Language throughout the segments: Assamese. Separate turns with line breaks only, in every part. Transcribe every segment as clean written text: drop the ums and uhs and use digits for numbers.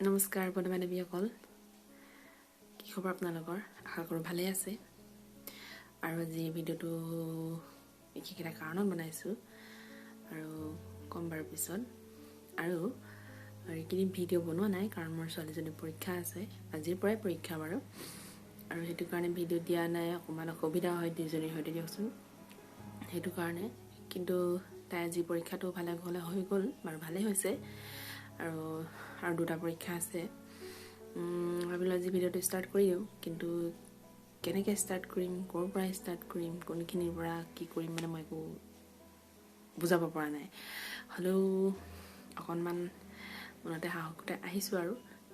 নমস্কাৰ বন্ধু বান্ধৱীসকল, কি খবৰ আপোনালোকৰ? আশা কৰোঁ ভালে আছে। আৰু আজি ভিডিঅ'টো বিশেষ এটা কাৰণত বনাইছোঁ আৰু কম বাৰ পিছত। আৰু এইকেইদিন ভিডিঅ' বনোৱা নাই কাৰণ মোৰ ছোৱালীজনীৰ পৰীক্ষা আছে, আজিৰ পৰাই পৰীক্ষা বাৰু। আৰু সেইটো কাৰণে ভিডিঅ' দিয়া নাই, অকণমান অসুবিধা হয় দুইজনীৰ সৈতে দিয়কচোন। সেইটো কাৰণে কিন্তু তাই আজি পৰীক্ষাটো ভালে ভালে হৈ গ'ল বাৰু, ভালেই হৈছে। আৰু দুটা পৰীক্ষা আছে। ভাবিলোঁ আজি ভিডিঅ'টো ষ্টাৰ্ট কৰি দিওঁ, কিন্তু কেনেকৈ ষ্টাৰ্ট কৰিম, ক'ৰ পৰা ষ্টাৰ্ট কৰিম, কোনখিনিৰ পৰা কি কৰিম মানে মই একো বুজাব পৰা নাই। হ'লেও অকণমান মনতে সাহসতে আহিছোঁ আৰু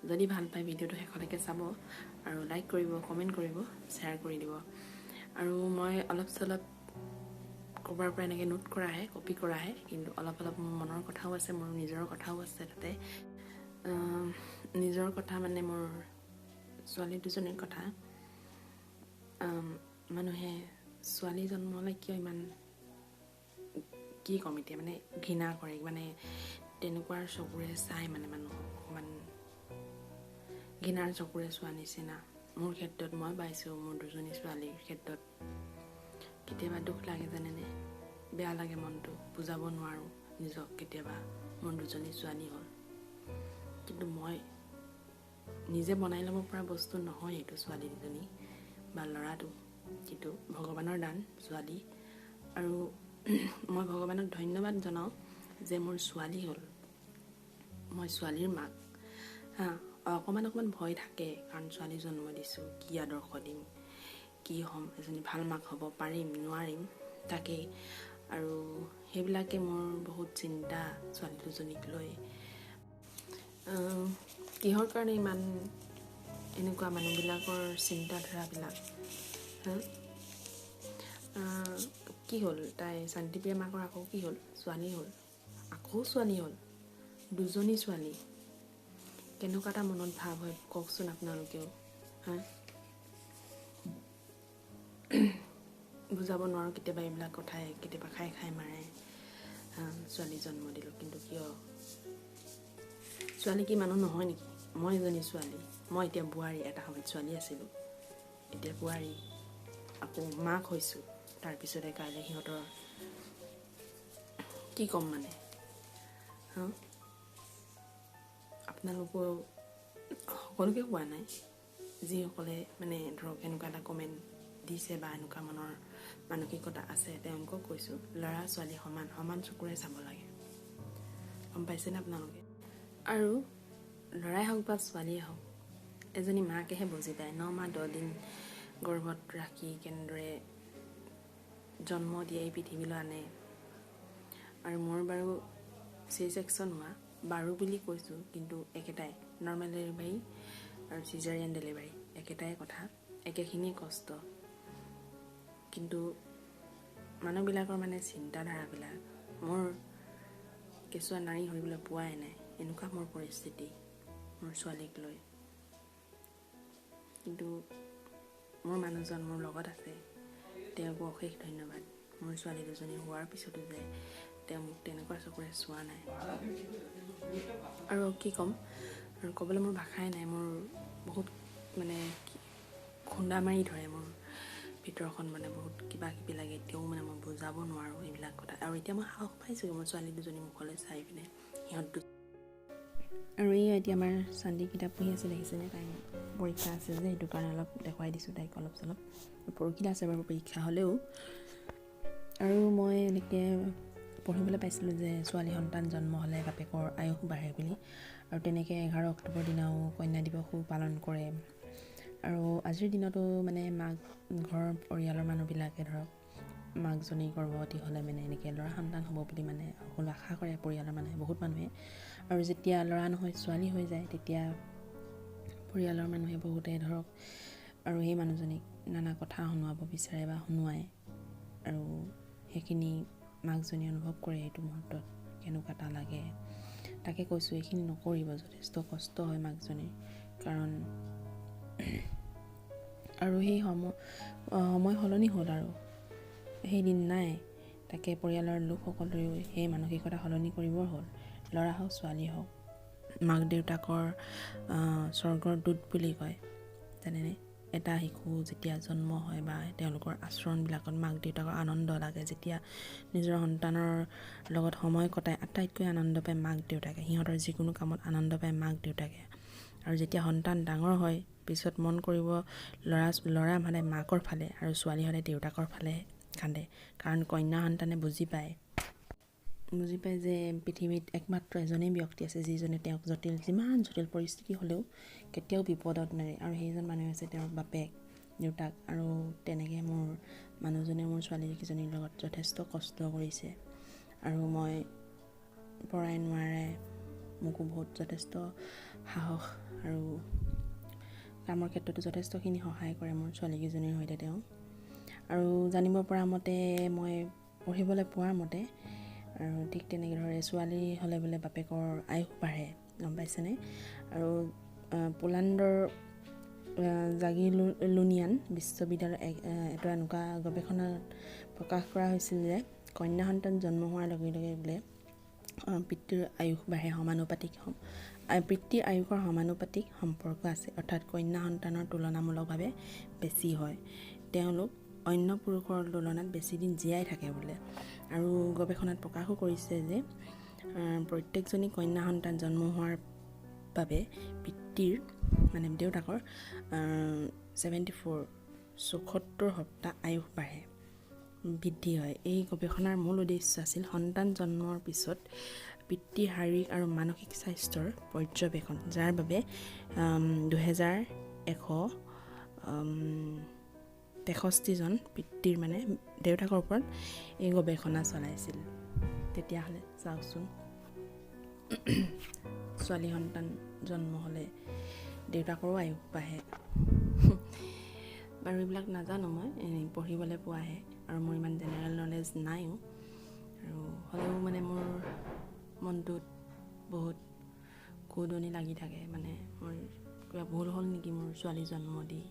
যদি ভাল পায় ভিডিঅ'টো শেষলৈকে চাব আৰু লাইক কৰিব, কমেণ্ট কৰিব, শ্বেয়াৰ কৰি দিব। আৰু মই অলপ চলপ ক'ৰবাৰ পৰা এনেকৈ নোট কৰাহে, কপি কৰাহে, কিন্তু অলপ অলপ মোৰ মনৰ কথাও আছে, মোৰ নিজৰ কথাও আছে তাতে। নিজৰ কথা মানে মোৰ ছোৱালী দুজনীৰ কথা। মানুহে ছোৱালী জন্ম হ'লে কিয় ইমান কি ক'ম এতিয়া, মানে ঘৃণা কৰে, মানে তেনেকুৱা চকুৰে চাই, মানে মানুহক অকণমান ঘৃণাৰ চকুৰে চোৱা নিচিনা। মোৰ ক্ষেত্ৰত মই পাইছোঁ, মোৰ দুজনী ছোৱালীৰ ক্ষেত্ৰত কেতিয়াবা দুখ লাগে জানেনে, বেয়া লাগে মনটো, বুজাব নোৱাৰোঁ নিজক। কেতিয়াবা মোৰ দুজনী ছোৱালী হ'ল, কিন্তু মই নিজে বনাই ল'ব পৰা বস্তু নহয় এইটো, ছোৱালী দুজনী বা ল'ৰাটো, যিটো ভগৱানৰ দান ছোৱালী। আৰু মই ভগৱানক ধন্যবাদ জনাওঁ যে মোৰ ছোৱালী হ'ল, মই ছোৱালীৰ মাক। অকণমান ভয় থাকে, কাৰণ ছোৱালী জন্ম দিছোঁ, কি আদৰ্শ দিম, কি হ'ম, এজনী ভাল মাক হ'ব পাৰিম নোৱাৰিম, তাকেই। আৰু সেইবিলাকে মোৰ বহুত চিন্তা ছোৱালী দুজনীক লৈ। কিহৰ কাৰণে ইমান এনেকুৱা মানুহবিলাকৰ চিন্তাধাৰাবিলাক? কি হ'ল, তাই শান্তিপ্ৰিয়া মাকৰ আকৌ কি হ'ল, ছোৱালী হ'ল, আকৌ ছোৱালী হ'ল, দুজনী ছোৱালী। কেনেকুৱা এটা মনত ভাৱ হয় কওকচোন আপোনালোকেও। বুজাব নোৱাৰোঁ কেতিয়াবা এইবিলাক কথাই, কেতিয়াবা খাই মাৰে। ছোৱালী জন্ম দিলোঁ, কিন্তু কিয়? ছোৱালী কি মানুহ নহয় নেকি? মই এজনী ছোৱালী, মই এতিয়া বোৱাৰী, এটা সময়ত ছোৱালী আছিলোঁ, এতিয়া বোৱাৰী, আকৌ মাক হৈছোঁ। তাৰপিছতে কাইলৈ সিহঁতৰ কি ক'ম মানে, আপোনালোকেও সকলোকে কোৱা নাই, যিসকলে মানে ধৰক এনেকুৱা এটা কমেণ্ট দিছে বা এনেকুৱা মনৰ মানসিকতা আছে তেওঁলোকক কৈছোঁ, ল'ৰা ছোৱালী সমান চকুৰে চাব লাগে, গম পাইছেনে আপোনালোকে? আৰু ল'ৰাই হওক বা ছোৱালীয়ে হওক, এজনী মাকেহে বুজি পায় 9 মাহ 10 দিন গৰ্ভত ৰাখি কেনেদৰে জন্ম দিয়ে, এই পৃথিৱীলৈ আনে। আৰু মোৰ বাৰু C-section হোৱা, বাৰু বুলি কৈছোঁ, কিন্তু একেটাই, নৰ্মেল ডেলিভাৰী আৰু চিজাৰিয়ান ডেলিভাৰী একেটাই কথা, একেখিনি কষ্ট। কিন্তু মানুহবিলাকৰ মানে চিন্তাধাৰাবিলাক, মোৰ কেঁচুৱা নাৰী হৈবলৈ পোৱাই নাই, এনেকুৱা মোৰ পৰিস্থিতি মোৰ ছোৱালীক লৈ। কিন্তু মোৰ মানুহজন মোৰ লগত আছে, তেওঁকো অশেষ ধন্যবাদ। মোৰ ছোৱালী দুজনী হোৱাৰ পিছতো যে তেওঁ মোক তেনেকুৱা চকুৰে চোৱা নাই। আৰু কি ক'ম, আৰু ক'বলৈ মোৰ ভাষাই নাই। মোৰ বহুত মানে খুন্দা মাৰি ধৰে মোৰ ভিতৰখন, মানে বহুত কিবা কিবি লাগে, এতিয়াও মানে মই বুজাব নোৱাৰোঁ এইবিলাক কথা। আৰু এতিয়া মই সাহস পাইছোঁ মোৰ ছোৱালী দুজনী মুখলৈ চাই পিনে, সিহঁত আৰু এই এতিয়া আমাৰ চান্দি কিতাপ পঢ়ি আছে, দেখিছেনে? তাই পৰীক্ষা আছে যে, সেইটো কাৰণে অলপ দেখুৱাই দিছোঁ তাইক অলপ চলপ। পৰহিলৈ আছে বাৰু পৰীক্ষা, হ'লেও আৰু মই এনেকৈ পঢ়িবলৈ পাইছিলোঁ যে ছোৱালী সন্তান জন্ম হ'লে বাপেকৰ আয়ুস বাঢ়ে বুলি, আৰু তেনেকৈ 11 অক্টোবৰ দিনাও কন্যা দিৱসো পালন কৰে। আৰু আজিৰ দিনতো মানে মাক ঘৰৰ পৰিয়ালৰ মানুহবিলাকে ধৰক মাকজনী গৰ্ভৱতী হ'লে মানে এনেকৈ ল'ৰা সন্তান হ'ব বুলি মানে সকলো আশা কৰে পৰিয়ালৰ মানুহে, বহুত মানুহে। আৰু যেতিয়া ল'ৰা নহয় ছোৱালী হৈ যায়, তেতিয়া পৰিয়ালৰ মানুহে বহুতে ধৰক আৰু সেই মানুহজনীক নানা কথা শুনোৱাব বিচাৰে বা শুনোৱায়, আৰু সেইখিনি মাকজনী অনুভৱ কৰে এইটো মুহূৰ্তত কেনেকুৱা এটা লাগে। তাকে কৈছোঁ, এইখিনি নকৰিব, যথেষ্ট কষ্ট হয় মাকজনীৰ, কাৰণ আৰু সেই সময় সলনি হ'ল, আৰু সেইদিন নাই। তাকে পৰিয়ালৰ লোকসকলেও সেই মানসিকতা সলনি কৰিবৰ হ'ল, ল'ৰা হওক ছোৱালী হওক, মাক দেউতাকৰ স্বৰ্গৰ দূত বুলি কয়। যেনে এটা শিশু যেতিয়া জন্ম হয় বা তেওঁলোকৰ আচৰণবিলাকত মাক দেউতাকৰ আনন্দ লাগে, যেতিয়া নিজৰ সন্তানৰ লগত সময় কটাই আটাইতকৈ আনন্দ পায় মাক দেউতাকে, সিহঁতৰ যিকোনো কামত আনন্দ পায় মাক দেউতাকে। আৰু যেতিয়া সন্তান ডাঙৰ হয়, পিছত মন কৰিব ল'ৰা মানে মাকৰ ফালে আৰু ছোৱালী হ'লে দেউতাকৰ ফালে কান্দে। কাৰণ কন্যা সন্তানে বুজি পায় যে পৃথিৱীত একমাত্ৰ এজনেই ব্যক্তি আছে যিজনে তেওঁক যিমান জটিল পৰিস্থিতি হ'লেও কেতিয়াও বিপদত নেৰে, আৰু সেইজন মানুহ হৈছে তেওঁৰ বাপেক দেউতাক। আৰু তেনেকৈ মোৰ মানুহজনে মোৰ ছোৱালীকেইজনীৰ লগত যথেষ্ট কষ্ট কৰিছে, আৰু মই পৰাই নোৱাৰে মোকো বহুত যথেষ্ট সাহস আৰু কামৰ ক্ষেত্ৰতো যথেষ্টখিনি সহায় কৰে মোৰ ছোৱালীকেইজনীৰ সৈতে তেওঁ। আৰু জানিব পৰা মতে, মই পঢ়িবলৈ পোৱাৰ মতে, আৰু ঠিক তেনেদৰে ছোৱালী হ'লে বোলে বাপেকৰ আয়ুস বাঢ়ে, গম পাইছেনে? আৰু পোলেণ্ডৰ জাগিলুনিয়ান বিশ্ববিদ্যালয়ৰ এটা এনেকুৱা গৱেষণাত প্ৰকাশ কৰা হৈছিল যে কন্যা সন্তান জন্ম হোৱাৰ লগে লগে বোলে পিতৃৰ আয়ুস বাঢ়ে পিতৃৰ আয়ুসৰ সমানুপাতিক সম্পৰ্ক আছে, অৰ্থাৎ কন্যা সন্তানৰ তুলনামূলকভাৱে বেছি হয়। তেওঁলোক অন্য পুৰুষৰ তুলনাত বেছি দিন জীয়াই থাকে বোলে। আৰু গৱেষণাত প্ৰকাশো কৰিছে যে প্ৰত্যেকজনী কন্যা সন্তান জন্ম হোৱাৰ বাবে পিতৃৰ মানে দেউতাকৰ 74 সপ্তাহ আয়ুস বৃদ্ধি হয়। এই গৱেষণাৰ মূল উদ্দেশ্য আছিল সন্তান জন্মৰ পিছত পিতৃৰ শাৰীৰিক আৰু মানসিক স্বাস্থ্যৰ পৰ্যবেক্ষণ, যাৰ বাবে 2163জন পিতৃৰ মানে দেউতাকৰ ওপৰত এই গৱেষণা চলাইছিল। তেতিয়াহ'লে চাওকচোন, ছোৱালী সন্তান জন্ম হ'লে দেউতাকৰো আয়ুস বাঢ়ে। বাৰু এইবিলাক নাজানো, মই এনেই পঢ়িবলৈ পোৱাহে, আৰু মোৰ ইমান জেনেৰেল নলেজ নাইও। আৰু হ'লেও মানে মোৰ মনটোত বহুত কুদনি লাগি থাকে, মানে মোৰ কিবা ভুল হ'ল নেকি মোৰ ছোৱালী জন্ম দি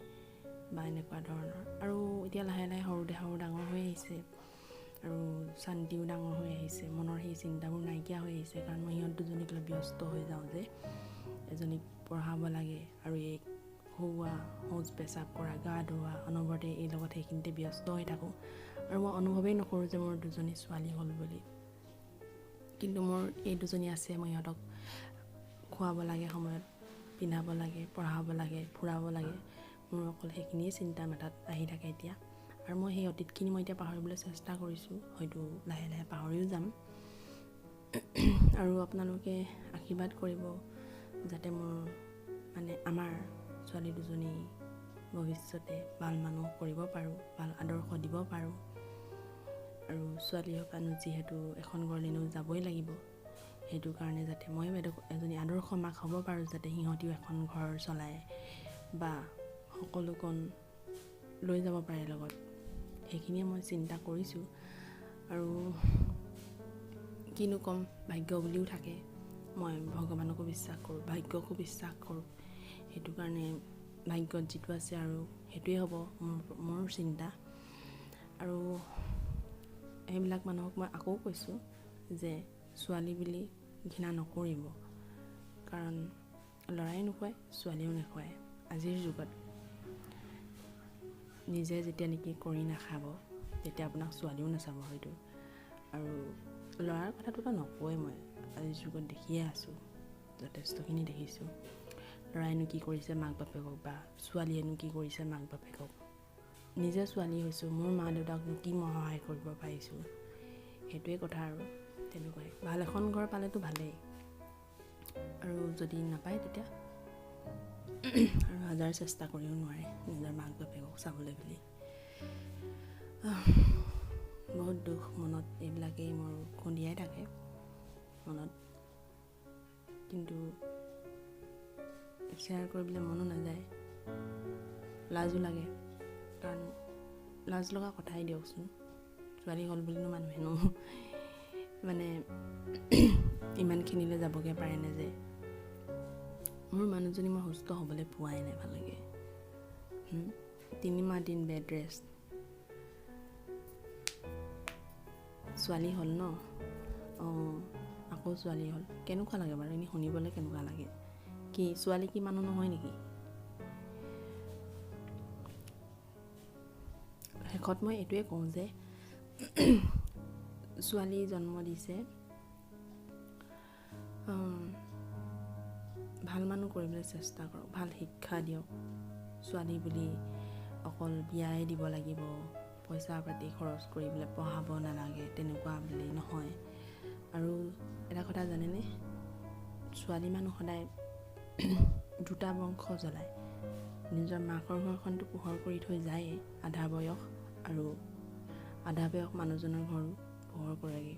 বা এনেকুৱা ধৰণৰ। আৰু এতিয়া লাহে লাহে সৰু ডাঙৰ হৈ আহিছে, আৰু শান্তিও ডাঙৰ হৈ আহিছে, মনৰ সেই চিন্তাবোৰ নাইকিয়া হৈ আহিছে, কাৰণ মই সিহঁত দুজনীক লৈ ব্যস্ত হৈ যাওঁ যে, এজনীক পঢ়াব লাগে আৰু এই খুওৱা, শৌচ পেচাব কৰা, গা ধোৱা, অনবৰতে এই লগত সেইখিনিতে ব্যস্ত হৈ থাকোঁ, আৰু মই অনুভৱেই নকৰোঁ যে মোৰ দুজনী ছোৱালী হ'ল বুলি। কিন্তু মোৰ এই দুজনী আছে, মই সিহঁতক খুৱাব লাগে, সময়ত পিন্ধাব লাগে, পঢ়াব লাগে, ফুৰাব লাগে। মোৰ অকল সেইখিনিয়ে চিন্তা মাথাত আহি থাকে এতিয়া। আৰু মই সেই অতীতখিনি মই এতিয়া পাহৰিবলৈ চেষ্টা কৰিছোঁ, হয়তো লাহে লাহে পাহৰিও যাম। আৰু আপোনালোকে আশীৰ্বাদ কৰিব যাতে মোৰ মানে আমাৰ ছোৱালী দুজনী ভৱিষ্যতে ভাল মানুহ কৰিব পাৰোঁ, ভাল আদৰ্শ দিব পাৰোঁ। আৰু ছোৱালী সকানো যিহেতু এখন ঘৰলৈনো যাবই লাগিব, সেইটো কাৰণে যাতে ময়ো এজনী আদৰ্শ মাক হ'ব পাৰোঁ, যাতে সিহঁতিও এখন ঘৰ চলায় বা সকলোকণ লৈ যাব পাৰে লগত, সেইখিনিয়ে মই চিন্তা কৰিছোঁ। আৰু কিনো ক'ম, ভাগ্য বুলিও থাকে, মই ভগৱানকো বিশ্বাস কৰোঁ, ভাগ্যকো বিশ্বাস কৰোঁ। সেইটো কাৰণে ভাগ্যত যিটো আছে আৰু সেইটোৱে হ'ব মোৰ চিন্তা। আৰু সেইবিলাক মানুহক মই আকৌ কৈছোঁ যে ছোৱালী বুলি ঘৃণা নকৰিব, কাৰণ ল'ৰাই নোখোৱায়, ছোৱালীও নোখোৱায়। আজিৰ যুগত নিজে যেতিয়া নেকি কৰি নাখাব, তেতিয়া আপোনাক ছোৱালীও নাচাব হয়তো। আৰু ল'ৰাৰ কথাটোতো নকওঁৱেই, মই আজিৰ যুগত দেখিয়ে আছোঁ, যথেষ্টখিনি দেখিছোঁ। ল'ৰাইনো কি কৰিছে মাক বাপেকক, বা ছোৱালীয়েনো কি কৰিছে মাক বাপেকক। নিজে ছোৱালী হৈছোঁ, মোৰ মা দেউতাকনো কি মই সহায় কৰিব পাৰিছোঁ, সেইটোৱে কথা। আৰু তেনেকুৱাই ভাল এখন ঘৰ পালেতো ভালেই, আৰু যদি নাপায় তেতিয়া আৰু হাজাৰ চেষ্টা কৰিও নোৱাৰে নিজৰ মাক বাপেকক চাবলৈ বুলি। বহুত দুখ মনত, এইবিলাকেই মোৰ খুন্দিয়াই থাকে মনত, কিন্তু শ্বেয়াৰ কৰিবলৈ মনো নাযায়, লাজো লাগে। কাৰণ লাজ লগা কথাই দিয়কচোন, ছোৱালী হ'ল বুলিনো মানুহেনো মানে ইমানখিনিলৈ যাবগৈ পাৰেনে যে মোৰ মানুহজনী মই সুস্থ হ'বলৈ পোৱাই নাই ভালকৈ। 3 মাহ দিন বেড ৰেষ্ট, ছোৱালী হ'ল ন, আকৌ ছোৱালী হ'ল, কেনেকুৱা লাগে বাৰু এনেই শুনিবলৈ কেনেকুৱা লাগে? কি ছোৱালী কি মানুহ নহয় নেকি? শেষত মই এইটোৱে কওঁ যে ছোৱালী জন্ম দিছে ভাল মানুহ কৰিবলৈ চেষ্টা কৰক, ভাল শিক্ষা দিয়ক। ছোৱালী বুলি অকল বিয়াই দিব লাগিব, পইচা পাতি খৰচ কৰি পেলাই পঢ়াব নালাগে, তেনেকুৱা বুলি নহয়। আৰু এটা কথা জানেনে, ছোৱালী মানুহ সদায় দুটা বংশ জ্বলায়। নিজৰ মাকৰ ঘৰখনটো পোহৰ কৰি থৈ যায়েই আধা বয়স, আৰু আধা বয়স মানুহজনৰ ঘৰো পোহৰ কৰেগৈ।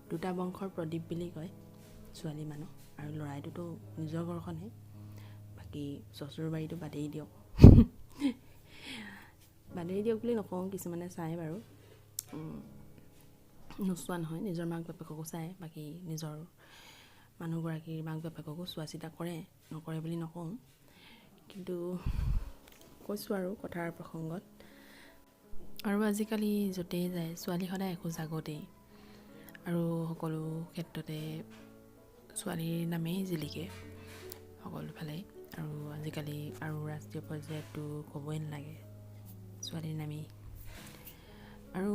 দুটা বংশৰ প্ৰদীপ বুলি কয় ছোৱালী মানুহ, আৰু ল'ৰাইটোতো নিজৰ ঘৰখনহে, বাকী চচুৰ বাৰীটো বাদেই দিয়ক। বাদেই দিয়ক বুলি নকওঁ, কিছুমানে চায় বাৰু, নোচোৱা নহয়, নিজৰ মাক বাপেককো চায়, বাকী নিজৰ মানুহগৰাকীৰ মাক বাপেককো চোৱা চিতা কৰে, নকৰে বুলি নকওঁ। কিন্তু কৈছোঁ আৰু কথাৰ প্ৰসংগত। আৰু আজিকালি য'তেই যায় ছোৱালী সদায় একোজ আগতেই, আৰু সকলো ক্ষেত্ৰতে ছোৱালীৰ নামেই জিলিকে সকলোফালে। আৰু আজিকালি আৰু ৰাষ্ট্ৰীয় পৰ্যায়তো ক'বই নালাগে, ছোৱালীৰ নামেই। আৰু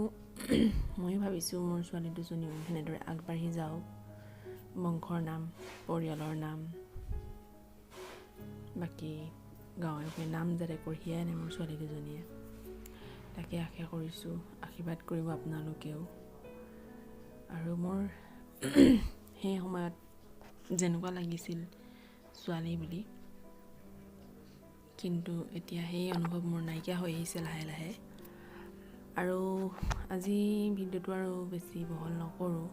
মই ভাবিছোঁ মোৰ ছোৱালী দুজনীও সেনেদৰে আগবাঢ়ি যাওক, বংশৰ নাম, পৰিয়ালৰ নাম, বাকী গাঁৱে নাম যাতে কঢ়িয়াই আনে মোৰ ছোৱালী দুজনীয়ে, তাকে আশা কৰিছোঁ। আশীৰ্বাদ কৰিব আপোনালোকেও। আৰু মোৰ সেই সময়ত যেনেকুৱা লাগিছিল ছোৱালী বুলি, কিন্তু এতিয়া সেই অনুভৱ মোৰ নাইকিয়া হৈ আহিছে লাহে লাহে। আৰু আজি ভিডিঅ'টো আৰু বেছি বহল নকৰোঁ,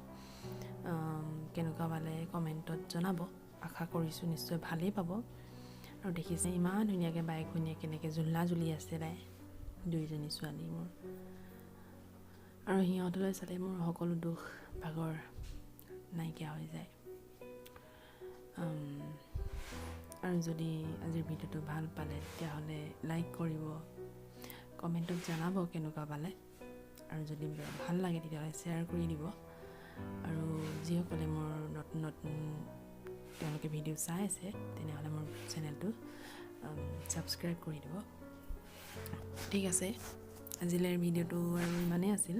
কেনেকুৱা পালে কমেণ্টত জনাব। আশা কৰিছোঁ নিশ্চয় ভালেই পাব। আৰু দেখিছে ইমান ধুনীয়াকৈ বায়েক ভনীয়ে কেনেকৈ জোলনা জুলি আছে তাই, দুইজনী ছোৱালী মোৰ। আৰু সিহঁতলৈ চালে মোৰ সকলো দুখ ভাগৰ নাইকিয়া হৈ যায়। আৰু যদি আজিৰ ভিডিঅ'টো ভাল পালে তেতিয়াহ'লে লাইক কৰিব, কমেণ্টত জনাব কেনেকুৱা পালে। আৰু যদি ভাল লাগে তেতিয়াহ'লে শ্বেয়াৰ কৰি দিব। আৰু যিসকলে মোৰ নতুন নতুন তেওঁলোকে ভিডিঅ' চাই আছে, তেনেহ'লে মোৰ চেনেলটো ছাবস্ক্ৰাইব কৰি দিব। ঠিক আছে, আজিলৈ ভিডিঅ'টো আৰু ইমানেই আছিল।